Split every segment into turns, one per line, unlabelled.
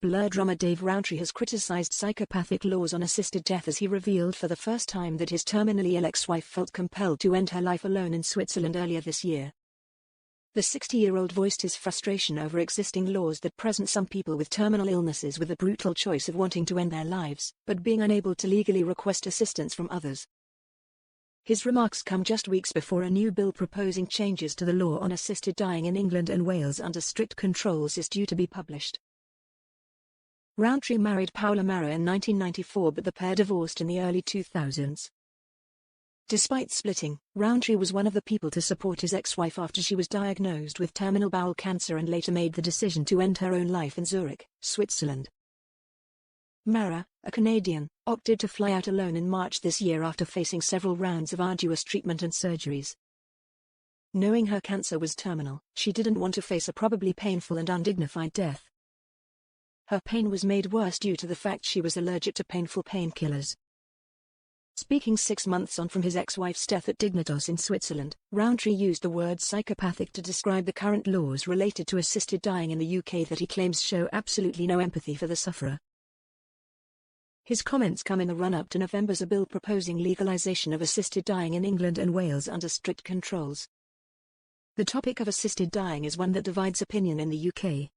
Blur drummer Dave Rowntree has criticized psychopathic laws on assisted death as he revealed for the first time that his terminally ill ex-wife felt compelled to end her life alone in Switzerland earlier this year. The 60-year-old voiced his frustration over existing laws that present some people with terminal illnesses with the brutal choice of wanting to end their lives, but being unable to legally request assistance from others. His remarks come just weeks before a new bill proposing changes to the law on assisted dying in England and Wales under strict controls is due to be published. Rowntree married Paula Mara in 1994, but the pair divorced in the early 2000s. Despite splitting, Rowntree was one of the people to support his ex-wife after she was diagnosed with terminal bowel cancer and later made the decision to end her own life in Zurich, Switzerland. Mara, a Canadian, opted to fly out alone in March this year after facing several rounds of arduous treatment and surgeries. Knowing her cancer was terminal, she didn't want to face a probably painful and undignified death. Her pain was made worse due to the fact she was allergic to painful painkillers. Speaking 6 months on from his ex-wife's death at Dignitas in Switzerland, Rowntree used the word psychopathic to describe the current laws related to assisted dying in the UK that he claims show absolutely no empathy for the sufferer. His comments come in the run-up to November's bill proposing legalisation of assisted dying in England and Wales under strict controls. The topic of assisted dying is one that divides opinion in the UK.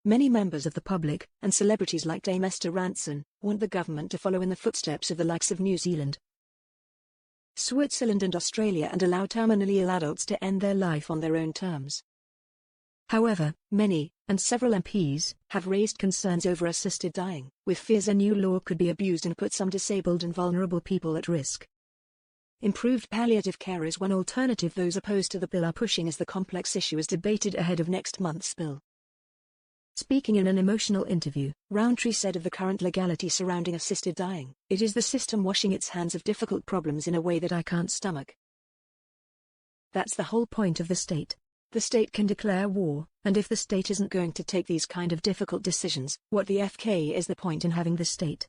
Many members of the public, and celebrities like Dame Esther Rantzen, want the government to follow in the footsteps of the likes of New Zealand, Switzerland and Australia and allow terminally ill adults to end their life on their own terms. However, many, and several MPs, have raised concerns over assisted dying, with fears a new law could be abused and put some disabled and vulnerable people at risk. Improved palliative care is one alternative those opposed to the bill are pushing as the complex issue is debated ahead of next month's bill. Speaking in an emotional interview, Rowntree said of the current legality surrounding assisted dying, "It is the system washing its hands of difficult problems in a way that I can't stomach. That's the whole point of the state. The state can declare war, and if the state isn't going to take these kind of difficult decisions, what the FK is the point in having the state?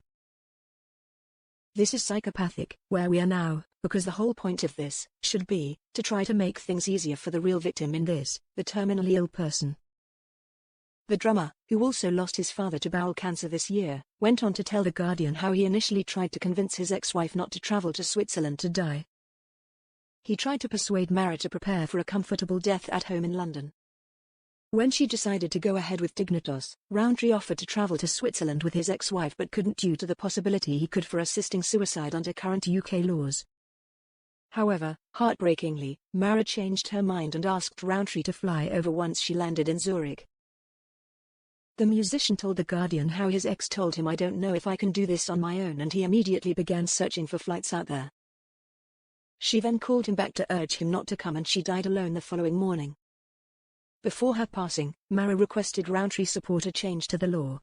This is psychopathic, where we are now, because the whole point of this should be to try to make things easier for the real victim in this, the terminally ill person." The drummer, who also lost his father to bowel cancer this year, went on to tell The Guardian how he initially tried to convince his ex-wife not to travel to Switzerland to die. He tried to persuade Mara to prepare for a comfortable death at home in London. When she decided to go ahead with Dignitas, Rowntree offered to travel to Switzerland with his ex-wife but couldn't due to the possibility he could for assisting suicide under current UK laws. However, heartbreakingly, Mara changed her mind and asked Rowntree to fly over once she landed in Zurich. The musician told The Guardian how his ex told him, "I don't know if I can do this on my own," and he immediately began searching for flights out there. She then called him back to urge him not to come and she died alone the following morning. Before her passing, Mara requested Rowntree support a change to the law.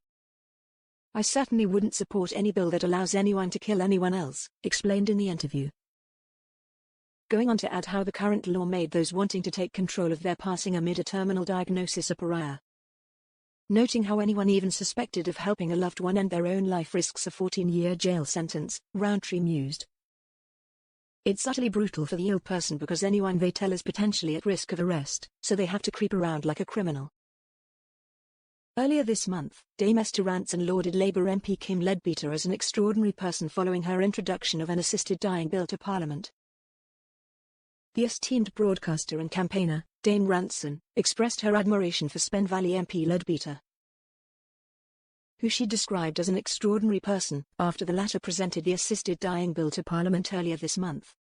"I certainly wouldn't support any bill that allows anyone to kill anyone else," explained in the interview. Going on to add how the current law made those wanting to take control of their passing amid a terminal diagnosis a pariah. Noting how anyone even suspected of helping a loved one end their own life risks a 14-year jail sentence, Rowntree mused, "It's utterly brutal for the ill person because anyone they tell is potentially at risk of arrest, so they have to creep around like a criminal." Earlier this month, Dame Esther Rantzen lauded Labour MP Kim Leadbeater as an extraordinary person following her introduction of an assisted dying bill to Parliament. The esteemed broadcaster and campaigner, Dame Rantzen, expressed her admiration for Spen Valley MP Leadbeater, who she described as an extraordinary person, after the latter presented the assisted dying bill to Parliament earlier this month.